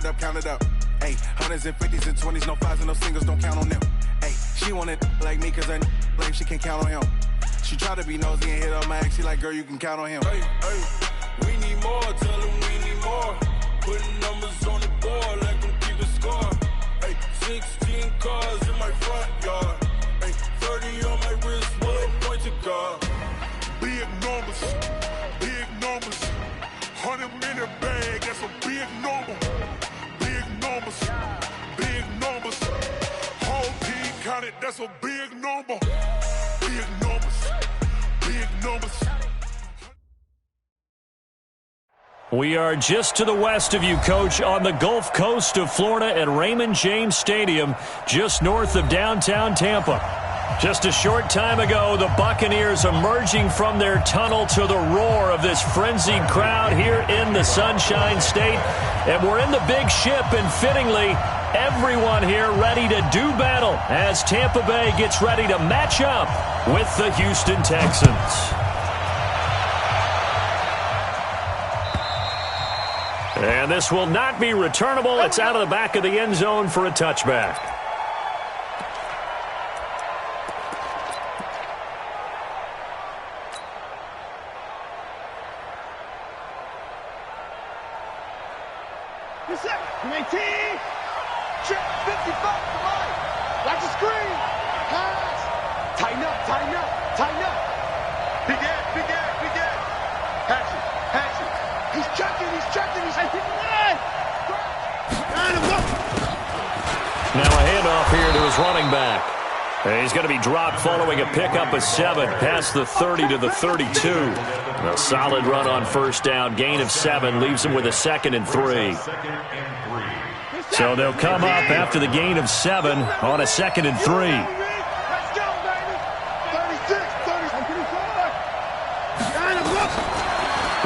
up, count it up. Hey, hundreds and fifties and 20s, no fives and no singles, don't count on them. Hey, she wanted like me cause I like she can count on him. She tried to be nosy and hit on my ex, she like, girl, you can count on him. Hey, we need more, tell them we need more. Putting numbers on the board, let them keep it score. Hey, 16 cars in my front yard. Hey, 30 on my wrist, one point to God. Big numbers, 100-minute bag, that's a big number. Big numbers, whole team counted, that's a big number. Big numbers. We are just to the west of you, Coach, on the Gulf Coast of Florida at Raymond James Stadium, just north of downtown Tampa. Just a short time ago, the Buccaneers emerging from their tunnel to the roar of this frenzied crowd here in the Sunshine State. And we're in the big ship, and fittingly, everyone here ready to do battle as Tampa Bay gets ready to match up with the Houston Texans. And this will not be returnable. It's out of the back of the end zone for a touchback. Watch the screen. Pass. Tighten up. Big Ed. Patch it. He's checking. Now a handoff here to his running back. And he's going to be dropped following a pickup of 7 past the 30 to the 32. A solid run on first down. Gain of 7 leaves him with a 2nd and 3. So they'll come up after the gain of 7 on a 2nd and 3.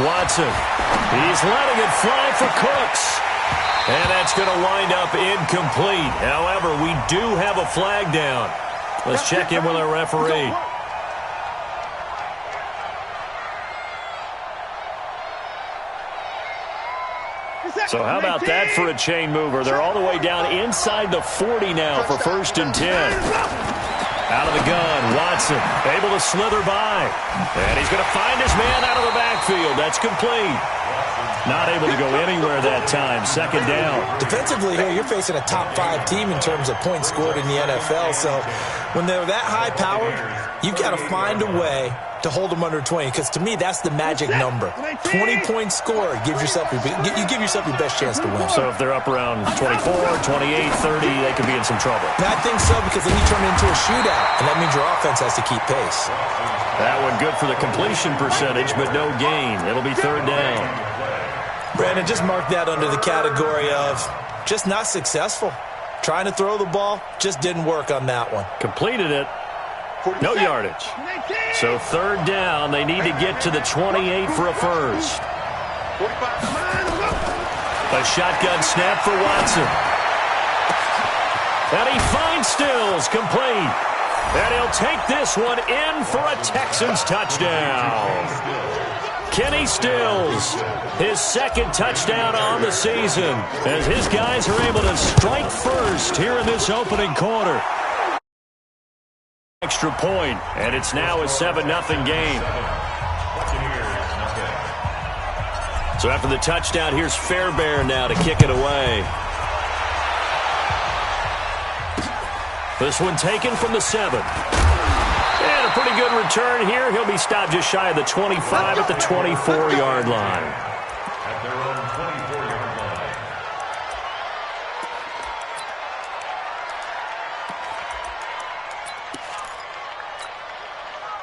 Watson. He's letting it fly for Cooks. And that's going to wind up incomplete. However, we do have a flag down. Let's check in with our referee. So how about that for a chain mover? They're all the way down inside the 40 now for 1st and 10. Out of the gun, Watson able to slither by. And he's going to find his man out of the backfield. That's complete. Not able to go anywhere that time. 2nd down. Defensively here, you're facing a top 5 team in terms of points scored in the NFL. So when they're that high powered, you've got to find a way to hold them under 20, because to me that's the magic number. 20 points scored gives yourself your best chance to win. So if they're up around 24, 28, 30, they could be in some trouble. And I think so, because then you turn it into a shootout, and that means your offense has to keep pace. That one good for the completion percentage, but no gain. It'll be 3rd down. Brandon, just mark that under the category of just not successful. Trying to throw the ball just didn't work on that one. Completed it. No yardage. So 3rd down. They need to get to the 28 for a first. A shotgun snap for Watson. And he finds Stills, complete. And he'll take this one in for a Texans touchdown. Kenny Stills, his 2nd touchdown on the season, as his guys are able to strike first here in this opening quarter. Extra point, and it's now a 7-0 game. So after the touchdown, here's Fairbairn now to kick it away. This one taken from the 7. And a pretty good return here. He'll be stopped just shy of the 25 at the 24-yard line. At their own 24-yard line.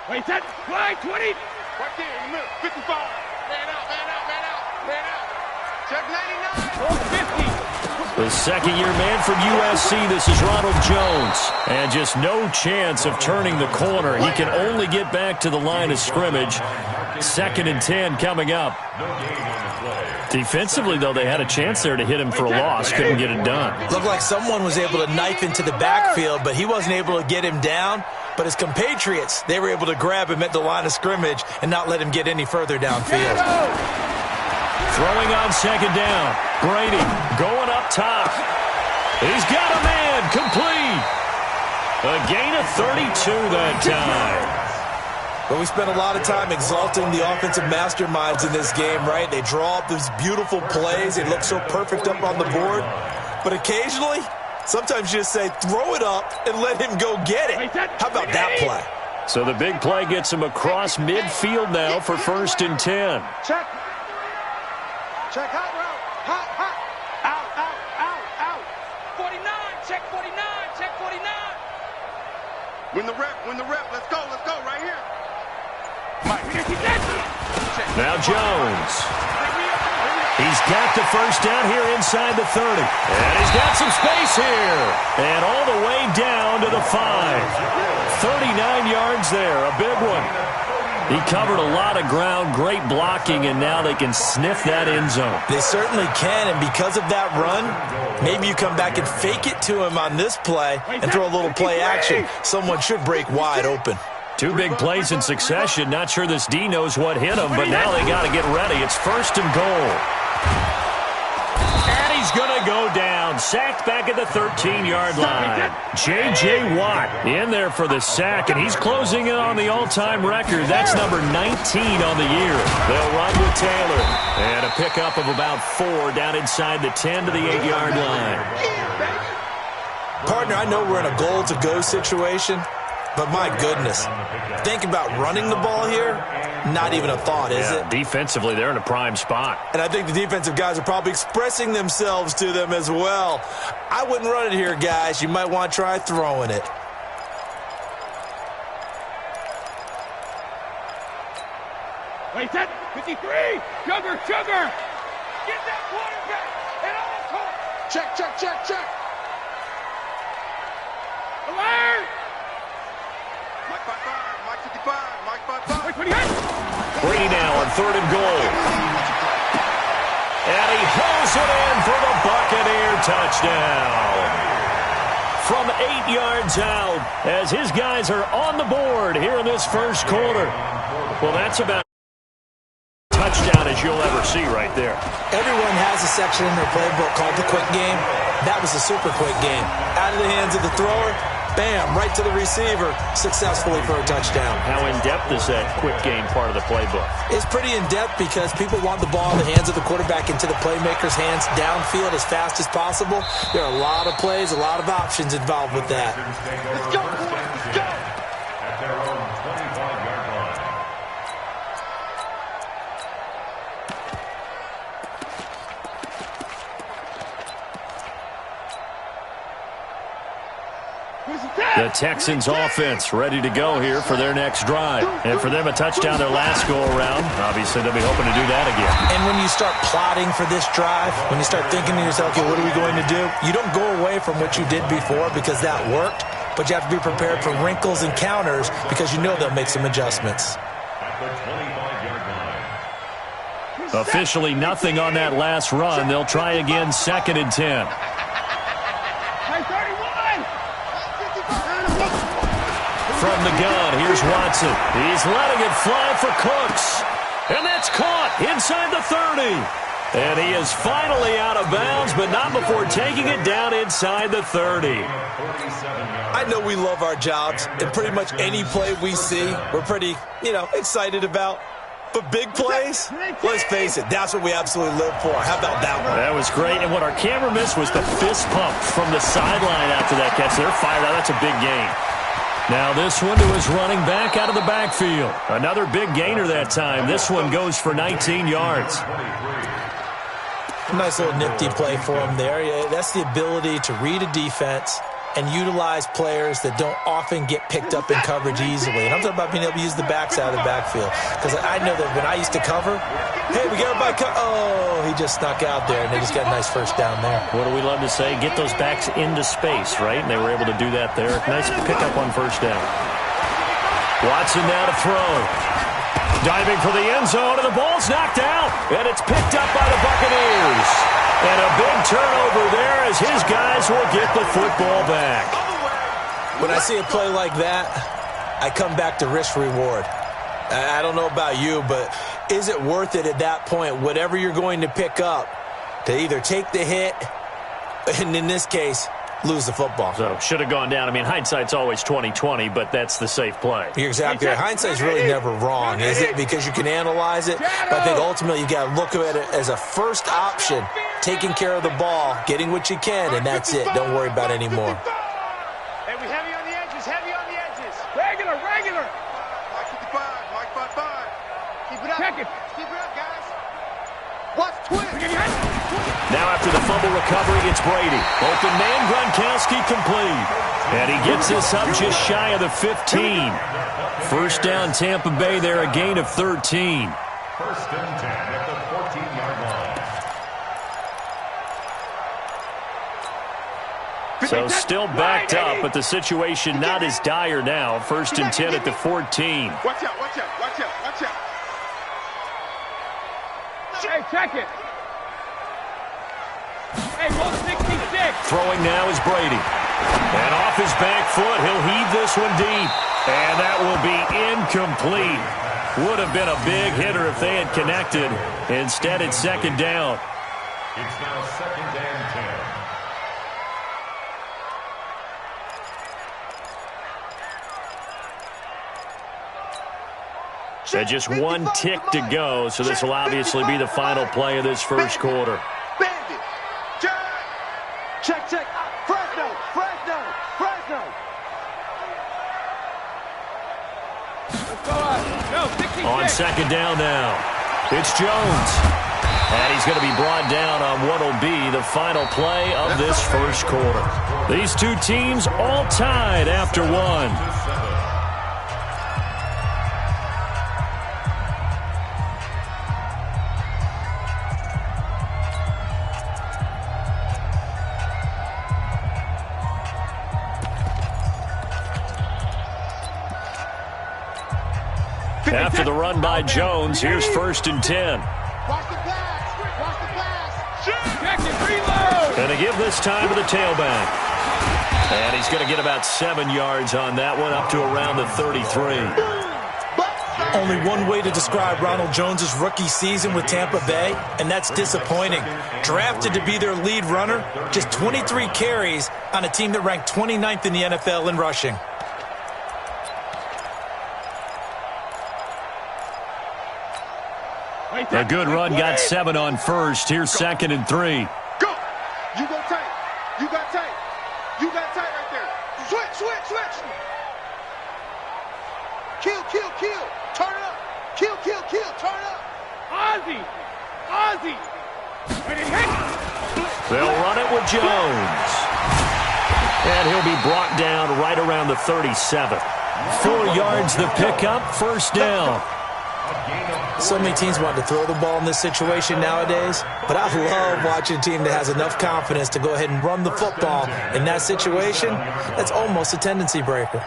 Wait, that flag 20. Right there in the middle. 55. Man out. Check 99. 50. The 2nd-year man from USC, this is Ronald Jones. And just no chance of turning the corner. He can only get back to the line of scrimmage. 2nd and 10 coming up. Defensively, though, they had a chance there to hit him for a loss. Couldn't get it done. Looked like someone was able to knife into the backfield, but he wasn't able to get him down. But his compatriots, they were able to grab him at the line of scrimmage and not let him get any further downfield. Throwing on second down. Brady going up top. He's got a man. Complete. A gain of 32 that time. But we spent a lot of time exalting the offensive masterminds in this game, right? They draw up these beautiful plays. They look so perfect up on the board. But occasionally, sometimes you just say, throw it up and let him go get it. How about that play? So the big play gets him across midfield now for 1st and 10. Check. Check hot route. Hot, hot. Out, out, out, out. 49. Check 49. Check 49. Win the rep. Let's go right here. Now Jones. He's got the first down here inside the 30. And he's got some space here. And all the way down to the 5. 39 yards there, a big one. He covered a lot of ground, great blocking, and now they can sniff that end zone. They certainly can, and because of that run, maybe you come back and fake it to him on this play and throw a little play action. Someone should break wide open. 2 big plays in succession. Not sure this D knows what hit him, but now they got to get ready. It's 1st and goal. And he's going to go down. Sacked back at the 13-yard line. J.J. Watt in there for the sack, and he's closing in on the all-time record. That's number 19 on the year. They'll run with Taylor. And a pickup of about 4 down inside the 10 to the 8-yard line. Partner, I know we're in a goal-to-go situation, but my goodness, think about running the ball here. Not even a thought, is it? Defensively, they're in a prime spot. And I think the defensive guys are probably expressing themselves to them as well. I wouldn't run it here, guys. You might want to try throwing it. Wait, that 53. Sugar. Get that quarterback and all talk. Check. Alert. Mike 55, Mike 55, Mike 55. Wait, Brady now on 3rd and goal. And he hauls it in for the Buccaneer touchdown. From 8 yards out as his guys are on the board here in this first quarter. Well, that's about touchdown as you'll ever see right there. Everyone has a section in their playbook called the quick game. That was a super quick game. Out of the hands of the thrower, bam, right to the receiver, successfully for a touchdown. How in-depth is that quick game part of the playbook? It's pretty in-depth because people want the ball in the hands of the quarterback into the playmaker's hands downfield as fast as possible. There are a lot of plays, a lot of options involved with that. Let's go, boys. Let's go. At their own 25-yard line. The Texans offense ready to go here for their next drive. And for them, a touchdown their last go-around. Obviously, they'll be hoping to do that again. And when you start plotting for this drive, when you start thinking to yourself, okay, what are we going to do? You don't go away from what you did before because that worked, but you have to be prepared for wrinkles and counters because you know they'll make some adjustments. At the 25-yard line. Officially nothing on that last run. They'll try again 2nd and 10. From the gun, here's Watson. He's letting it fly for Cooks. And that's caught inside the 30. And he is finally out of bounds, but not before taking it down inside the 30. I know we love our jobs, and pretty much any play we see, we're pretty, excited about. But big plays, let's face it, that's what we absolutely live for. How about that one? That was great, and what our camera missed was the fist pump from the sideline after that catch. They're fired out. That's a big gain. Now this one to his running back out of the backfield. Another big gainer that time. This one goes for 19 yards. Nice little nifty play for him there. Yeah, that's the ability to read a defense and utilize players that don't often get picked up in coverage easily. And I'm talking about being able to use the backs out of the backfield. Because I know that when I used to cover, hey, we got everybody oh, he just snuck out there, and they just got a nice first down there. What do we love to say? Get those backs into space, right? And they were able to do that there. Nice pickup on first down. Watson now to throw. Diving for the end zone, and the ball's knocked out. And it's picked up by the Buccaneers. And a big turnover there as his guys will get the football back. When I see a play like that, I come back to risk-reward. I don't know about you, but is it worth it at that point, whatever you're going to pick up, to either take the hit, and in this case, lose the football? So, should have gone down. I mean, hindsight's always 20/20, but that's the safe play. You're exactly right. Hindsight's really never wrong, is it? Because you can analyze it, but I think ultimately you got to look at it as a first option, taking care of the ball, getting what you can, and that's it. Don't worry about it anymore. Hey, we heavy on the edges, heavy on the edges. Regular. Mike 55, Mike 55. Keep it up. Check it. Keep it up, guys. Watch twin. Now after the fumble recovery, it's Brady. Open man, Gronkowski complete. And he gets this up just shy of the 15. First down, Tampa Bay there, a gain of 13. First and 10 at the 14-yard line. So still backed up, but the situation not as dire now. First and 10 at the 14. Watch out. Hey, check it. Hey, 166. Throwing now is Brady. And off his back foot, he'll heave this one deep. And that will be incomplete. Would have been a big hitter if they had connected. Instead, it's second down. It's now second and 10. And just one tick to go, so this will obviously be the final play of this first quarter. Bandit. Check. Fresno. Let's go out. No, 66. On second down now, it's Jones. And he's going to be brought down on what will be the final play of this first quarter. These two teams all tied after one. After the run by Jones, here's first and 10. Watch the pass. Check it, reload. Going to give this time to the tailback. And he's going to get about 7 yards on that one, up to around the 33. Only one way to describe Ronald Jones' rookie season with Tampa Bay, and that's disappointing. Drafted to be their lead runner, just 23 carries on a team that ranked 29th in the NFL in rushing. A good run, got 7 on first. Here's second and 3. Go. You go tight. You got tight. You got tight right there. Switch. Kill. Turn it up. Kill. Turn it up. Ozzy. They'll run it with Jones. And he'll be brought down right around the 37. 4 yards the pickup, first down. So many teams want to throw the ball in this situation nowadays, but I love watching a team that has enough confidence to go ahead and run the football in that situation. That's almost a tendency breaker.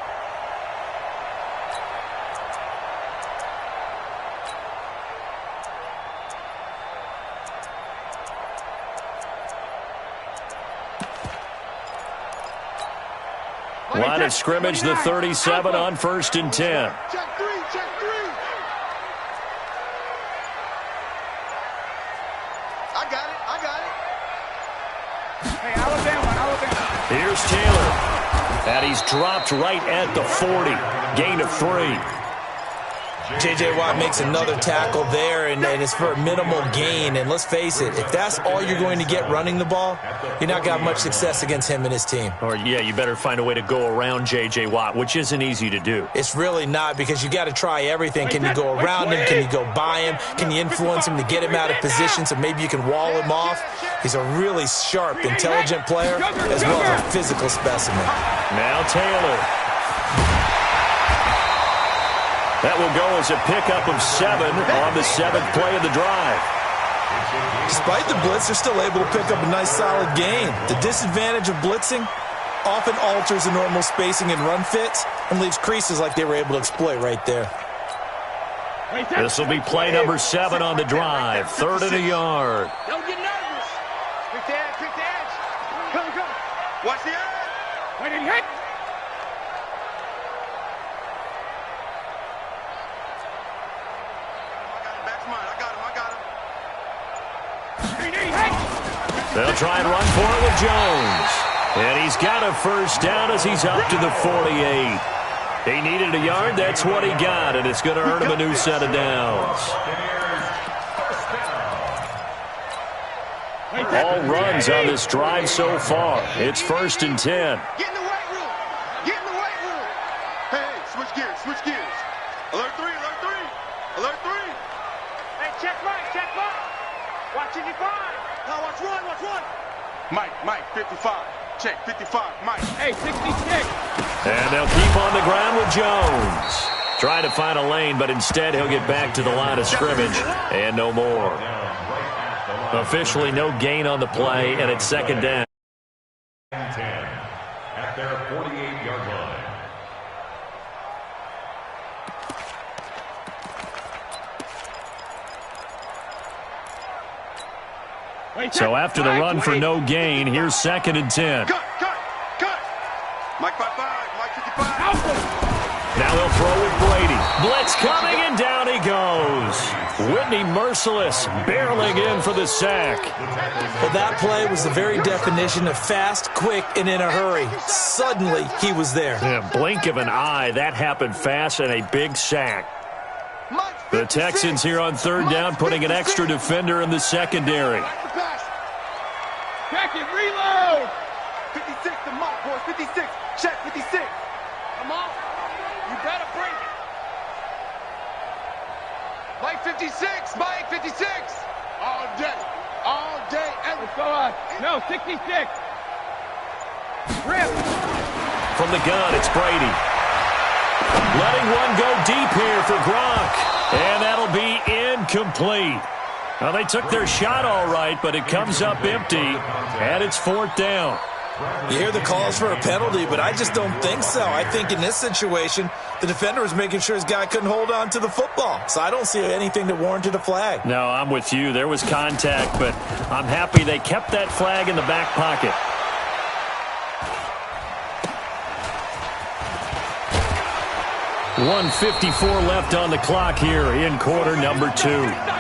Line of scrimmage, the 37 on first and 10. Check three. I got it. Hey, Alabama. Here's Taylor. And he's dropped right at the 40. Gain of 3. J.J. Watt makes another tackle there, and it's for a minimal gain. And let's face it, if that's all you're going to get running the ball, you're not got much success against him and his team. Or, yeah, you better find a way to go around J.J. Watt, which isn't easy to do. It's really not, because you got to try everything. Can you go around him? Can you go by him? Can you influence him to get him out of position so maybe you can wall him off? He's a really sharp, intelligent player, as well as a physical specimen. Now Taylor. That will go as a pickup of 7 on the 7th play of the drive. Despite the blitz, they're still able to pick up a nice, solid gain. The disadvantage of blitzing often alters the normal spacing and run fits and leaves creases like they were able to exploit right there. This will be play number 7 on the drive. 3rd and a yard. Don't get nervous. Pick the edge. Come. Watch the edge. Wait, hit. They'll try and run for it with Jones. And he's got a first down as he's up to the 48. He needed a yard. That's what he got, and it's going to earn him a new set of downs. All runs on this drive so far. It's 1st and 10. Get in the weight room. Get in the weight room. Hey, switch gears, switch gears. Alert 3, alert 3. Alert 3. Hey, check right, check right. Watch 55. Now watch one, watch one. Mike, 55. Check, 55, Mike. Hey, 66. And they'll keep on the ground with Jones. Trying to find a lane, but instead he'll get back to the line of scrimmage and no more. Officially no gain on the play, and it's 2nd down. 10 at their 48-yard line. So after the run for no gain, here's 2nd and 10. Cut. Mike 55, Mike 55. Now they'll throw with Brady. Blitz coming, and down he goes. Whitney Merciless barreling in for the sack. Well, that play was the very definition of fast, quick, and in a hurry. Suddenly, he was there. In a blink of an eye, that happened fast, and a big sack. The Texans here on 3rd down, putting an extra defender in the secondary. Check it, reload. 56 to Mike, boys, 56. Check 56. Come on. You better break it. Mike 56, Mike 56. All day, every. Let's go on. No, 66. Rip. From the gun, it's Brady. Letting one go deep here for Gronk. And that'll be incomplete. Well, they took their shot all right, but it comes up empty, and it's 4th down. You hear the calls for a penalty, but I just don't think so. I think in this situation, the defender was making sure his guy couldn't hold on to the football. So I don't see anything that warranted a flag. No, I'm with you. There was contact, but I'm happy they kept that flag in the back pocket. .154 left on the clock here in quarter number 2.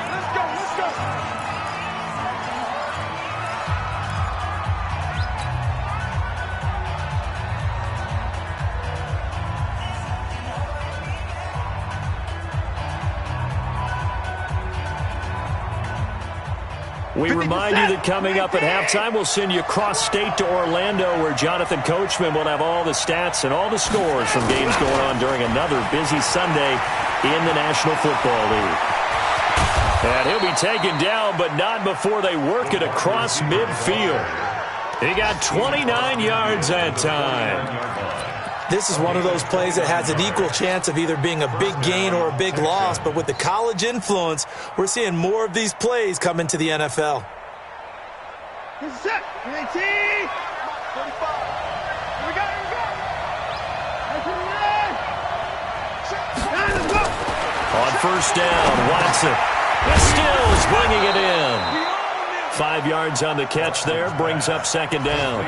We remind you that coming up at halftime, we'll send you cross-state to Orlando, where Jonathan Coachman will have all the stats and all the scores from games going on during another busy Sunday in the National Football League. And he'll be taken down, but not before they work it across midfield. He got 29 yards that time. This is one of those plays that has an equal chance of either being a big gain or a big loss, but with the college influence, we're seeing more of these plays come into the NFL. Set. 19. 35. Here we go. On 1st down, Watson. Stills bringing it in. 5 yards on the catch there, brings up 2nd down.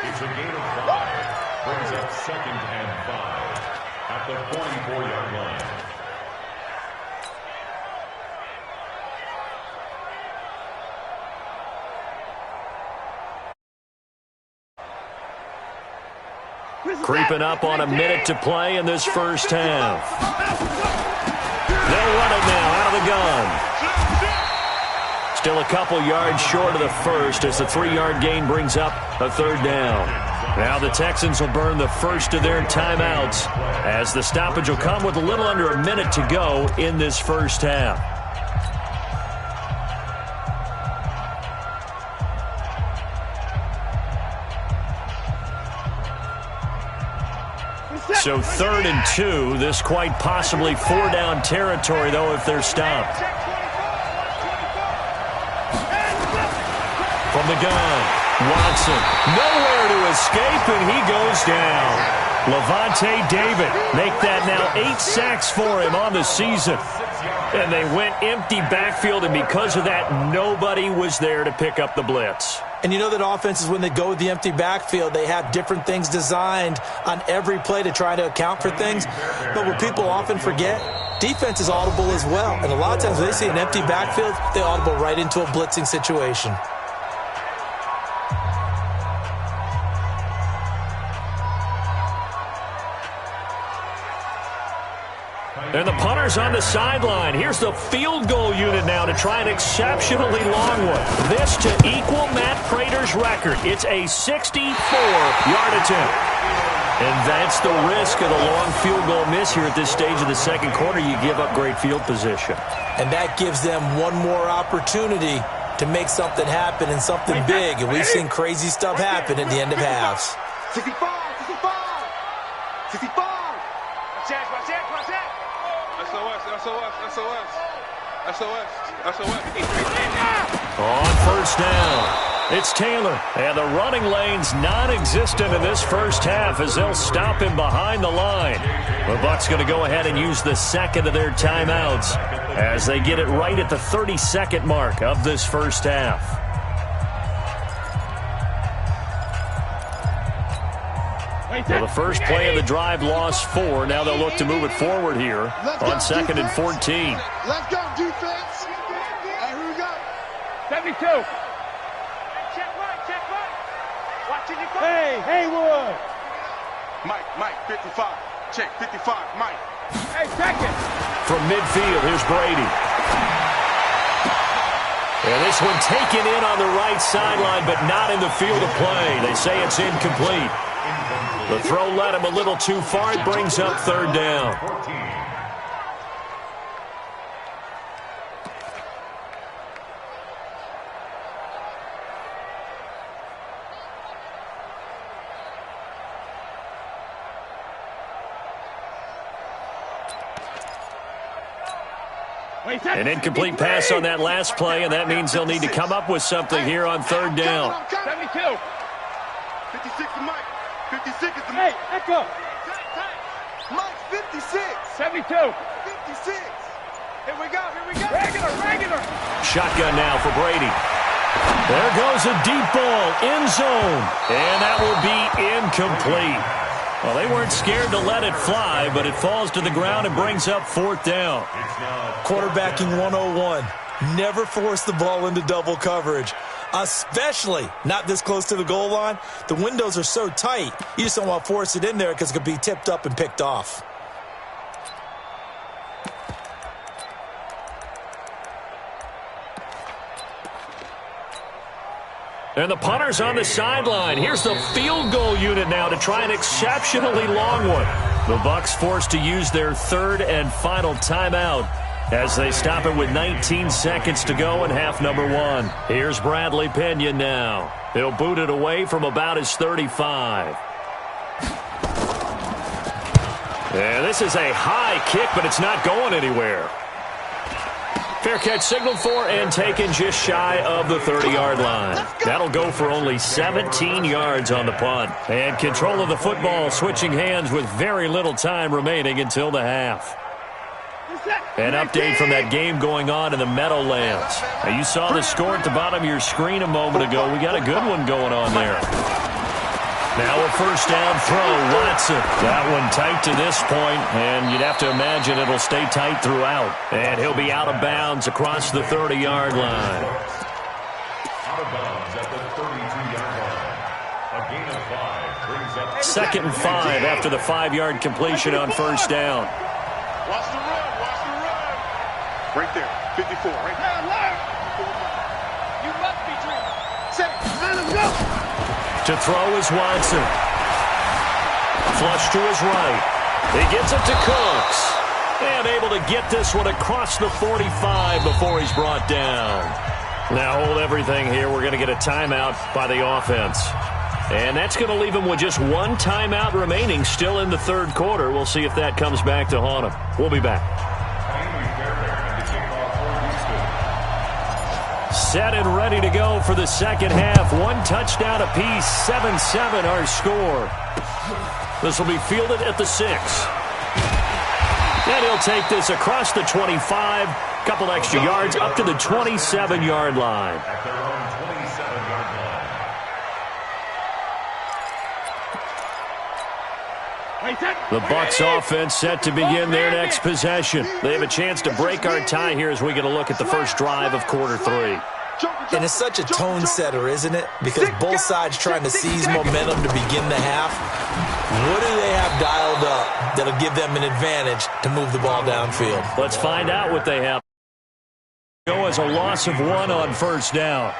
It's a gain of 5. Brings up 2nd and 5 at the 44-yard line. Creeping up on a minute to play in this first half. They'll run it now out of the gun. Still a couple yards short of the first as the 3-yard gain brings up a 3rd down. Now the Texans will burn the first of their timeouts as the stoppage will come with a little under a minute to go in this first half. So 3rd and 2, this quite possibly 4-down territory, though, if they're stopped. From the gun, Watson, nowhere to escape, and he goes down. Levante David make that now 8 sacks for him on the season. And they went empty backfield, and because of that, nobody was there to pick up the blitz. And you know that offenses, when they go with the empty backfield, they have different things designed on every play to try to account for things. But what people often forget defense is audible as well. And a lot of times when they see an empty backfield, they audible right into a blitzing situation. And the punter's on the sideline. Here's the field goal unit now to try an exceptionally long one. This to equal Matt Prater's record. It's a 64-yard attempt. And that's the risk of the long field goal miss here at this stage of the second quarter. You give up great field position. And that gives them one more opportunity to make something happen and something big. And we've seen crazy stuff happen at the end of halves. 65, 65, 65. Watch out, watch out, watch out. SOS. On first down, it's Taylor. And the running lane's non-existent in this first half as they'll stop him behind the line. The Bucs going to go ahead and use the second of their timeouts as they get it right at the 30-second mark of this first half. Well, the first play of the drive lost 4. Now they'll look to move it forward here on 2nd and 14. Let's go, defense. Hey, here we go. 72. Check right. Watching you go. Hey, Haywood. Mike, 55. Check, 55, Mike. Hey, second. From midfield, here's Brady. And this one taken in on the right sideline, but not in the field of play. They say it's incomplete. The throw led him a little too far. It brings up third down. An incomplete pass on that last play, and that means they'll need to come up with something here on third down. 72. 56 to Mike. 56 is the Mike. Hey, echo. Mike, 56. 72. 56. Here we go. Regular. Shotgun now for Brady. There goes a deep ball, end zone, and that will be incomplete. Well, they weren't scared to let it fly, but it falls to the ground and brings up fourth down. Quarterbacking 101. Never force the ball into double coverage, especially not this close to the goal line. The windows are so tight, you just don't want to force it in there because it could be tipped up and picked off. And the punter's on the sideline. Here's the field goal unit now to try an exceptionally long one. The Bucs forced to use their third and final timeout as they stop it with 19 seconds to go in half number 1. Here's Bradley Pinion now. He'll boot it away from about his 35. And this is a high kick, but it's not going anywhere. Fair catch signaled for and taken just shy of the 30-yard line. That'll go for only 17 yards on the punt. And control of the football switching hands with very little time remaining until the half. An update from that game going on in the Meadowlands. Now, you saw the score at the bottom of your screen a moment ago. We got a good one going on there. Now a first down throw, Watson. That one tight to this point, and you'd have to imagine it'll stay tight throughout. And he'll be out of bounds across the 30-yard line. Out of bounds at the 32-yard line. A gain of 5 brings up 2nd and 5 after the 5-yard completion on first down. Watch the run. Right there, 54, right there. You must be dreaming. Set it, let him go. To throw is Watson. Flush to his right. He gets it to Cooks. And able to get this one across the 45 before he's brought down. Now hold everything here. We're going to get a timeout by the offense. And that's going to leave him with just one timeout remaining still in the third quarter. We'll see if that comes back to haunt him. We'll be back. Set and ready to go for the second half. One touchdown apiece, 7-7 our score. This will be fielded at the 6. And he'll take this across the 25, couple extra yards up to the 27-yard line. at their own 27-yard line. The Bucs offense set to begin their next possession. They have a chance to break our tie here as we get a look at the first drive of quarter 3. And it's such a tone setter, isn't it? Because both sides trying to seize momentum to begin the half. What do they have dialed up that'll give them an advantage to move the ball downfield? Let's find out what they have. Go as a loss of 1 on first down.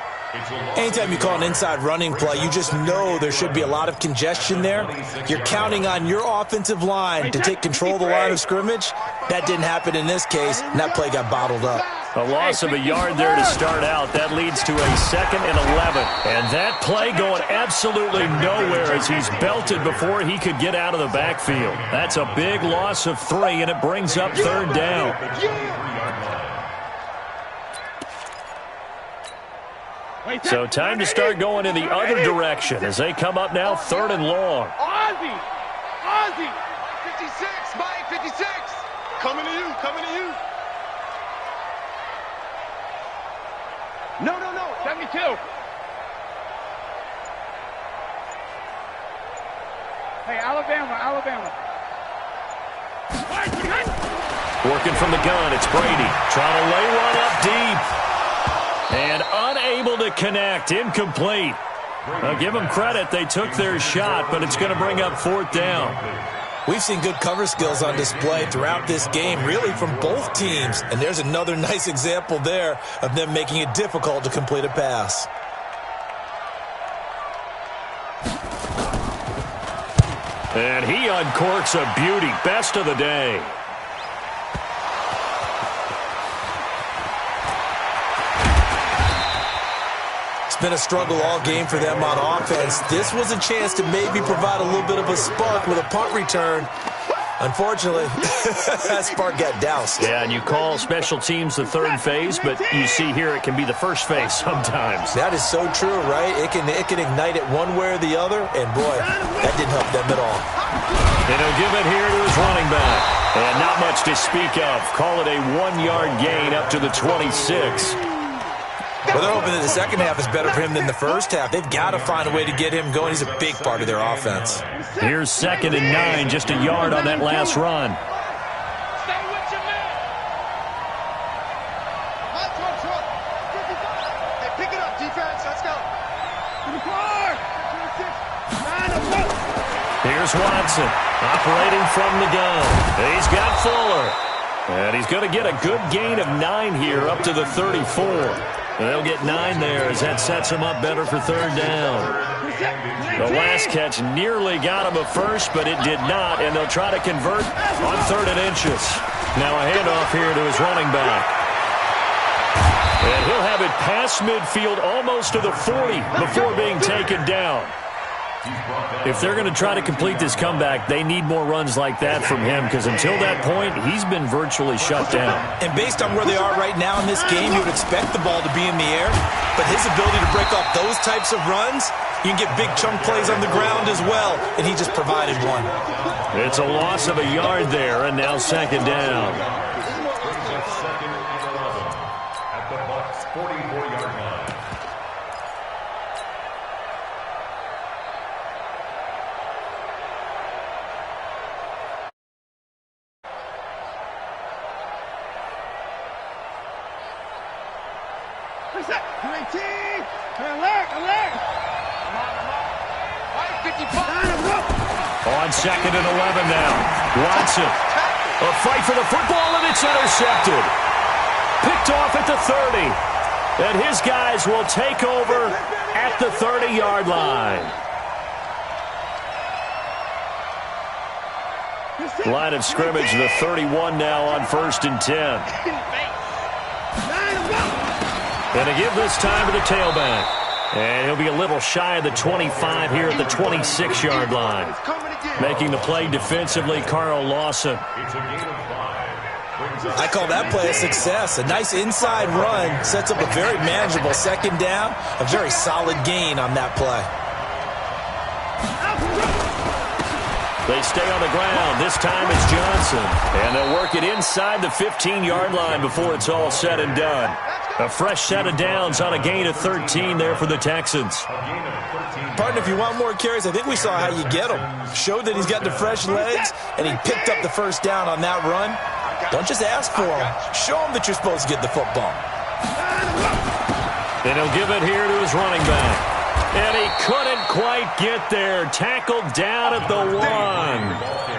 Anytime you call an inside running play, you just know there should be a lot of congestion there. You're counting on your offensive line to take control of the line of scrimmage. That didn't happen in this case, and that play got bottled up. A loss of a yard there to start out. That leads to a 2nd and 11. And that play going absolutely nowhere as he's belted before he could get out of the backfield. That's a big loss of 3, and it brings up 3rd down. So time to start going in the other direction as they come up now 3rd and long. Ozzie! 56, Mike, 56. Coming to you. No, 72. Hey, Alabama. Working from the gun, it's Brady. Trying to lay one up deep. And unable to connect. Incomplete. Now give them credit. They took their shot, but it's going to bring up 4th down. We've seen good cover skills on display throughout this game, really from both teams. And there's another nice example there of them making it difficult to complete a pass. And he uncorks a beauty. Best of the day. Been a struggle all game for them on offense. This was a chance to maybe provide a little bit of a spark with a punt return. Unfortunately, that spark got doused. Yeah, and you call special teams the 3rd phase, but you see here it can be the 1st phase sometimes. That is so true, right? It can ignite it one way or the other, and boy, that didn't help them at all. And he'll give it here to his running back. And not much to speak of. Call it a 1-yard gain up to the 26. Well, they're hoping that the second half is better for him than the first half. They've got to find a way to get him going. He's a big part of their offense. Here's 2nd and 9, just a yard on that last run. Stay with your man. Hey, pick it up, defense. Let's go. Here's Watson, operating from the gun. He's got Fuller. And he's going to get a good gain of 9 here up to the 34. They'll get 9 there as that sets him up better for 3rd down. The last catch nearly got him a first, but it did not, and they'll try to convert on 3rd and inches. Now a handoff here to his running back. And he'll have it past midfield almost to the 40 before being taken down. If they're going to try to complete this comeback, they need more runs like that from him, because until that point, he's been virtually shut down. And based on where they are right now in this game, you would expect the ball to be in the air. But his ability to break off those types of runs, you can get big chunk plays on the ground as well, and he just provided one. It's a loss of a yard there, and now 2nd down. At the Bucs' 44-yard line. On 2nd and 11 now. Watson. A fight for the football, and it's intercepted. Picked off at the 30. And his guys will take over at the 30-yard line. Line of scrimmage, the 31 now on 1st and 10. And to give this time to the tailback. And he'll be a little shy of the 25 here at the 26-yard line. Making the play defensively, Carl Lawson. I call that play a success. A nice inside run sets up a very manageable 2nd down. A very solid gain on that play. They stay on the ground. This time it's Johnson. And they'll work it inside the 15-yard line before it's all said and done. A fresh set of downs on a gain of 13 there for the Texans. Partner, if you want more carries, I think we saw how you get them. Showed that he's got the fresh legs, and he picked up the first down on that run. Don't just ask for him. Show him that you're supposed to get the football. And he'll give it here to his running back. And he couldn't quite get there. Tackled down at the 1.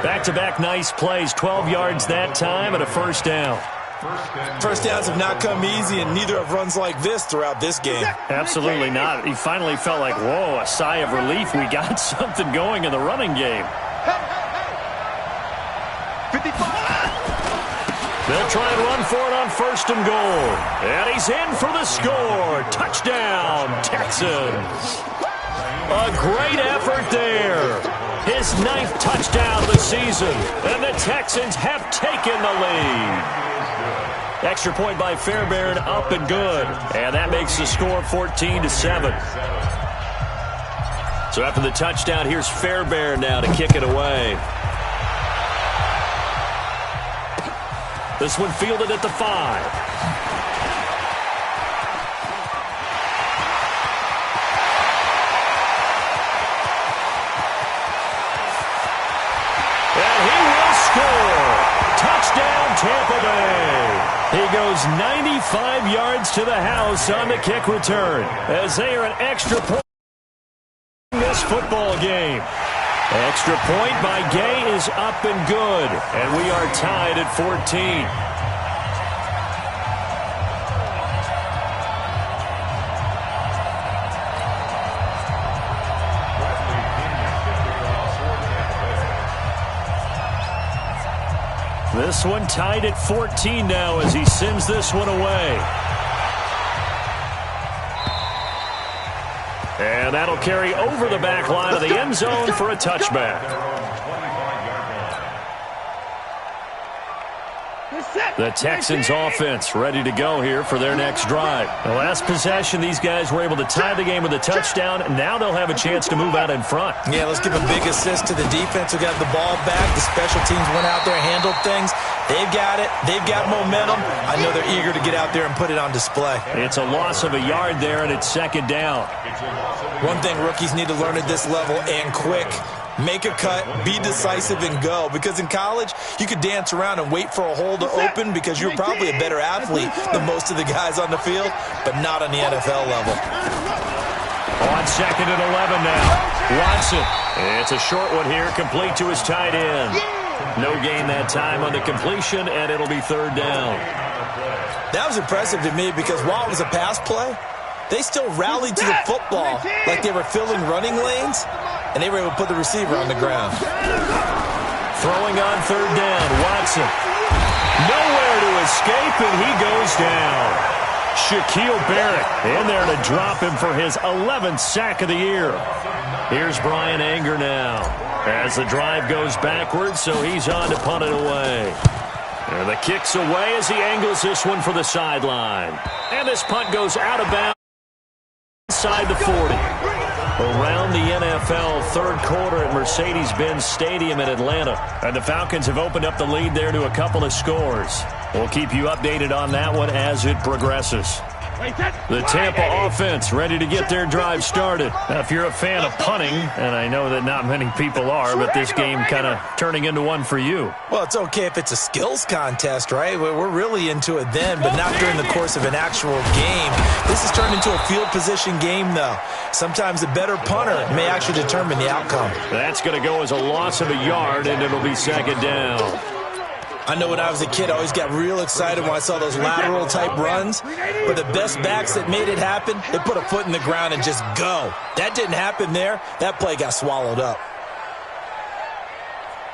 Back-to-back nice plays. 12 yards that time and a first down. First downs have not come easy, and neither have runs like this throughout this game. Absolutely not. He finally felt like, whoa, a sigh of relief. We got something going in the running game. 55. They'll try and run for it on first and goal. And he's in for the score. Touchdown, Texans. A great effort there. His 9th touchdown of the season. And the Texans have taken the lead. Extra point by Fairbairn, up and good. And that makes the score 14-7. So after the touchdown, here's Fairbairn now to kick it away. This one fielded at the 5. Touchdown, Tampa Bay. He goes 95 yards to the house on the kick return as they are an extra point in this football game. Extra point by Gay is up and good, and we are tied at 14. This one tied at 14 now as he sends this one away. And that'll carry over the back line of the end zone for a touchback. The Texans offense ready to go here for their next drive. The last possession, these guys were able to tie the game with a touchdown. Now they'll have a chance to move out in front. Yeah, let's give a big assist to the defense who got the ball back. The special teams went out there and handled things. They've got it. They've got momentum. I know they're eager to get out there and put it on display. It's a loss of a yard there, and it's second down. One thing rookies need to learn at this level, and quick. Make a cut, be decisive, and go. Because in college, you could dance around and wait for a hole to open because you're probably a better athlete than most of the guys on the field, but not on the NFL level. On second and 11 now. Watson. It's a short one here, complete to his tight end. No gain that time on the completion, and it'll be third down. That was impressive to me because while it was a pass play, they still rallied to the football like they were filling running lanes, and they were able to put the receiver on the ground. Throwing on third down, Watson. Nowhere to escape, and he goes down. Shaquille Barrett in there to drop him for his 11th sack of the year. Here's Brian Anger now as the drive goes backwards, so he's on to punt it away. And the kick's away as he angles this one for the sideline. And this punt goes out of bounds inside the 40. Around the NFL third quarter at Mercedes-Benz Stadium in Atlanta. And the Falcons have opened up the lead there to a couple of scores. We'll keep you updated on that one as it progresses. The Tampa offense ready to get their drive started. Now, if you're a fan of punting, and I know that not many people are, but this game kind of turning into one for you. Well, it's okay if it's a skills contest, right? We're really into it then, but not during the course of an actual game. This has turned into a field position game, though. Sometimes a better punter may actually determine the outcome. That's going to go as a loss of a yard, and it'll be second down. I know when I was a kid, I always got real excited when I saw those lateral-type runs. But the best backs that made it happen, they put a foot in the ground and just go. That didn't happen there. That play got swallowed up.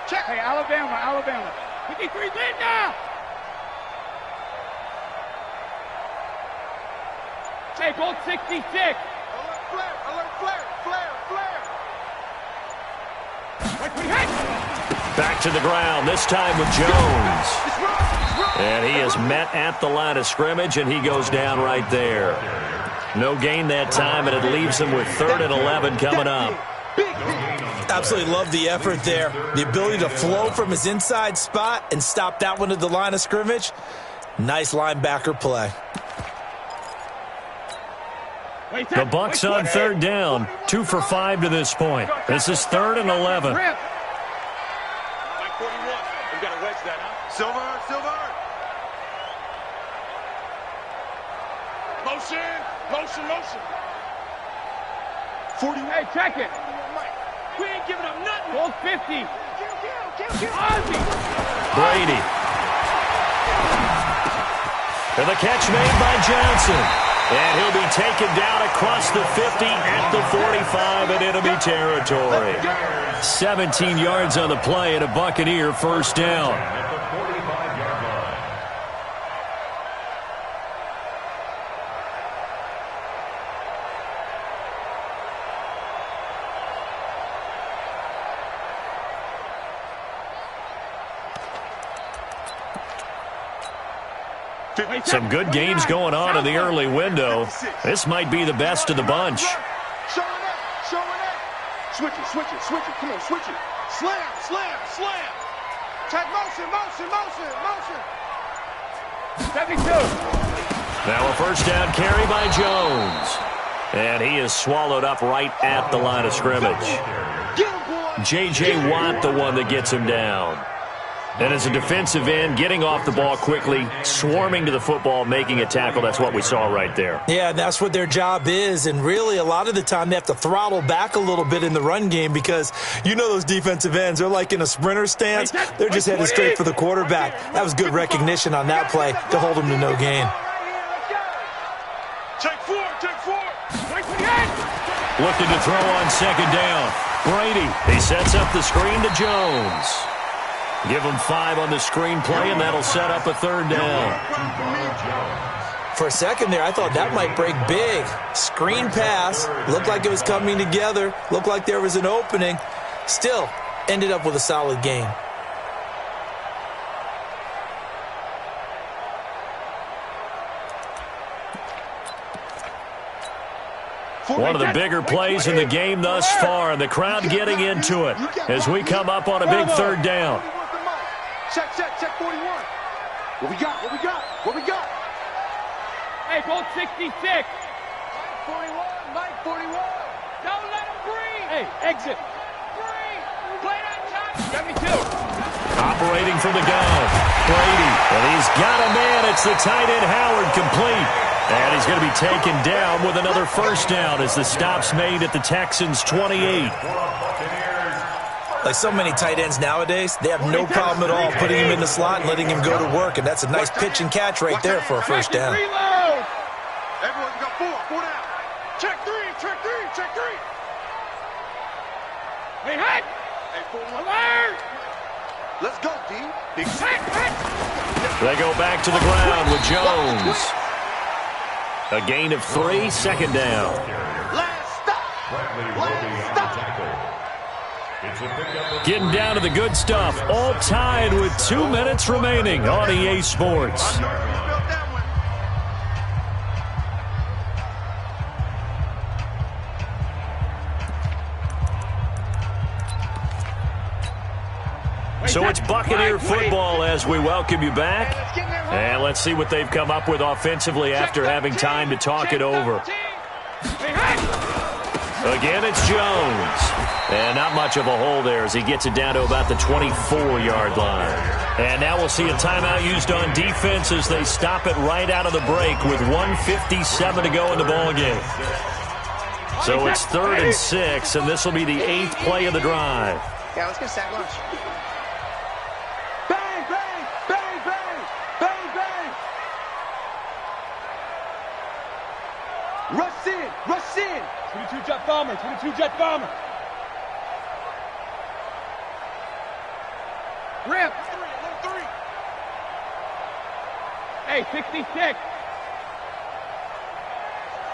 Check. Hey, Alabama. 53 lead now. Hey, goal 66. Alert flare. Back to the ground, this time with Jones. And he is met at the line of scrimmage, and he goes down right there. No gain that time, and it leaves him with 3rd and 11 coming up. Absolutely love the effort there. The ability to flow from his inside spot and stop that one at the line of scrimmage. Nice linebacker play. The Bucs on third down, 2 for 5 to this point. This is 3rd and 11. Mike 41. We've got to wedge that, huh? Silver, Silver. Motion, motion, motion. 40. Hey, check it. We ain't giving up nothing. Gold 50. Ozzy. Brady. And the catch made by Johnson. And he'll be taken down across the 50 at the 45 in enemy territory. 17 yards on the play and a Buccaneer first down. At the 45-yard line. Some good games going on in the early window. This might be the best of the bunch. Showing up, showing up. Switch it, switch it, switch it. Come on, switch it. Slam, slam, slam. Check motion, motion, motion, motion. 72. Now a first down carry by Jones. And he is swallowed up right at the line of scrimmage. Get him, boy. J.J. Watt, the one that gets him down. And as a defensive end, getting off the ball quickly, swarming to the football, making a tackle, that's what we saw right there. Yeah, and that's what their job is. And really, a lot of the time, they have to throttle back a little bit in the run game because you know those defensive ends, they're like in a sprinter stance. They're just headed straight for the quarterback. That was good recognition on that play to hold them to no gain. Check four, check four. Looking to throw on second down. Brady, he sets up the screen to Jones. Give him 5 on the screen play, and that'll set up a third down. For a second there, I thought that might break big. Screen pass, looked like it was coming together, looked like there was an opening. Still, ended up with a solid gain. One of the bigger plays in the game thus far, and the crowd getting into it as we come up on a big third down. Check, check, check 41. What we got, what we got, what we got? Hey, goal 66. Mike 41, Mike 41. Don't let him breathe. Hey, exit. Breathe. Play that time. 72. Operating from the gun. Brady, and he's got a man. It's the tight end Howard, complete. And he's going to be taken down with another first down as the stop's made at the Texans' 28. Like so many tight ends nowadays, they have no problem at all putting him in the slot and letting him go to work, and that's a nice pitch and catch right there for a first down. Reload. Everyone's got four down. Check three, check three, check three. Hey, hey. Hey, 41. Alert. Let's go, D. They go back to the ground with Jones. A gain of 3, second down. Last stop. Last stop. Getting down to the good stuff. All tied with 2 minutes remaining on EA Sports. So it's Buccaneer football as we welcome you back. And let's see what they've come up with offensively after having time to talk it over. Again, it's Jones. And not much of a hole there as he gets it down to about the 24-yard line. And now we'll see a timeout used on defense as they stop it right out of the break with 1:57 to go in the ballgame. So it's 3rd and 6, and this will be the 8th play of the drive. Yeah, let's get sack lunch. Bang, bang, bang, bang, bang, bang. Rush in, rush in. 22 jet bomber, 22 jet bomber. Rip. Hey, 66.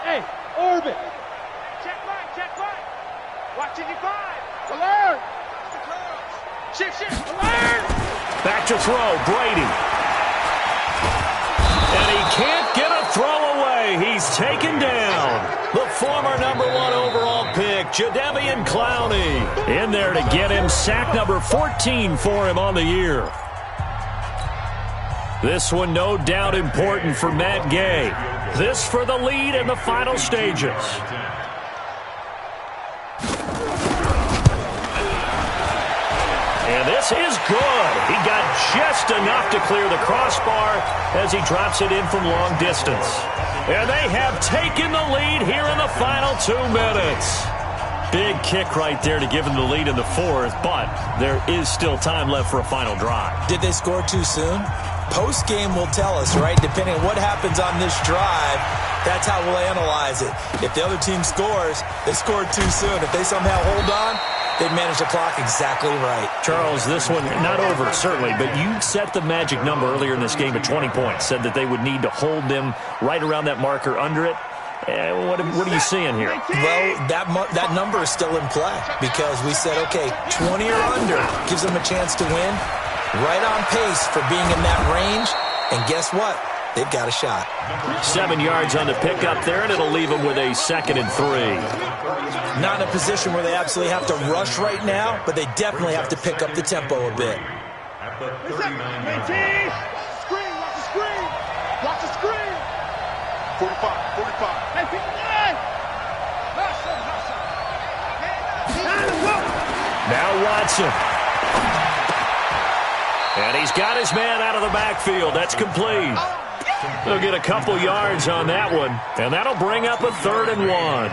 Hey, orbit. Check right, check right. Watch 55. Alert. Shift, shift. Alert. Back to throw, Brady. And he can't get a throw away. He's taken down. The former #1 overall pick, Jadeveon Clowney, in there to get him sack number 14 for him on the year. This one no doubt important for Matt Gay. This for the lead in the final stages. And this is good. He got just enough to clear the crossbar as he drops it in from long distance. And they have taken the lead here in the final 2 minutes. Big kick right there to give them the lead in the fourth, but there is still time left for a final drive. Did they score too soon? Post-game will tell us, right? Depending on what happens on this drive, that's how we'll analyze it. If the other team scores, they scored too soon. If they somehow hold on, they manage the clock exactly right. Charles, this one not over, certainly, but you set the magic number earlier in this game at 20 points, said that they would need to hold them right around that marker under it. What are you seeing here? Well, that number is still in play because we said, okay, 20 or under gives them a chance to win. Right on pace for being in that range. And guess what? They've got a shot. 7 yards on the pickup there, and it'll leave them with a 2nd and 3. Not in a position where they absolutely have to rush right now, but they definitely have to pick up the tempo a bit. At the 39-yard Screen, watch the screen. Watch the screen. 45, 45. Hey, 59. Now Watson. And he's got his man out of the backfield. That's complete. They'll get a couple yards on that one, and that'll bring up a 3rd and 1.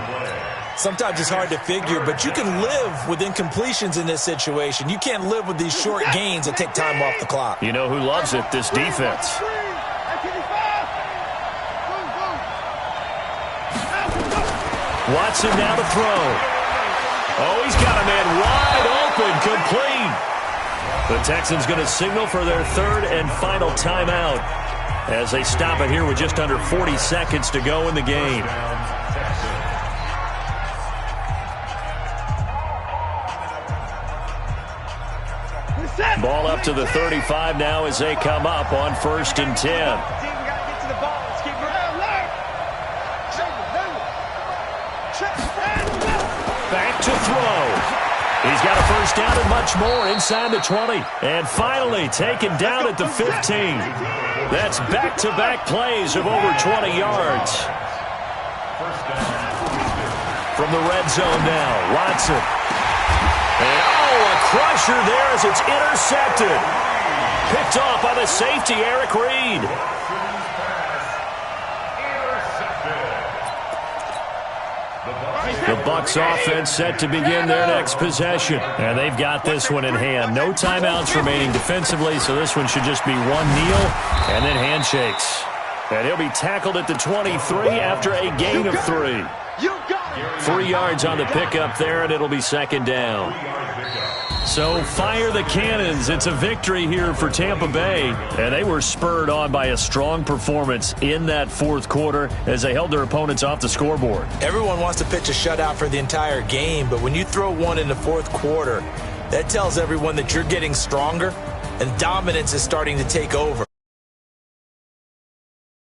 Sometimes it's hard to figure, but you can live with incompletions in this situation. You can't live with these short gains that take time off the clock. You know who loves it? This defense. Watson now to throw. Oh, he's got a man wide open, complete. The Texans going to signal for their 3rd and final timeout as they stop it here with just under 40 seconds to go in the game. Ball up to the 35 now as they come up on 1st and 10. Back to throw. He's got a 1st down and much more inside the 20. And finally taken down at the 15. That's back-to-back plays of over 20 yards. From the red zone now, Watson. And a crusher there as it's intercepted. Picked off by the safety, Eric Reed. The Bucs offense set to begin their next possession. And they've got this one in hand. No timeouts remaining defensively, so this one should just be one kneel and then handshakes. And he'll be tackled at the 23 after a gain of 3. 3 yards on the pickup there, and it'll be 2nd down. So fire the cannons. It's a victory here for Tampa Bay. And they were spurred on by a strong performance in that 4th quarter as they held their opponents off the scoreboard. Everyone wants to pitch a shutout for the entire game, but when you throw one in the 4th quarter, that tells everyone that you're getting stronger and dominance is starting to take over.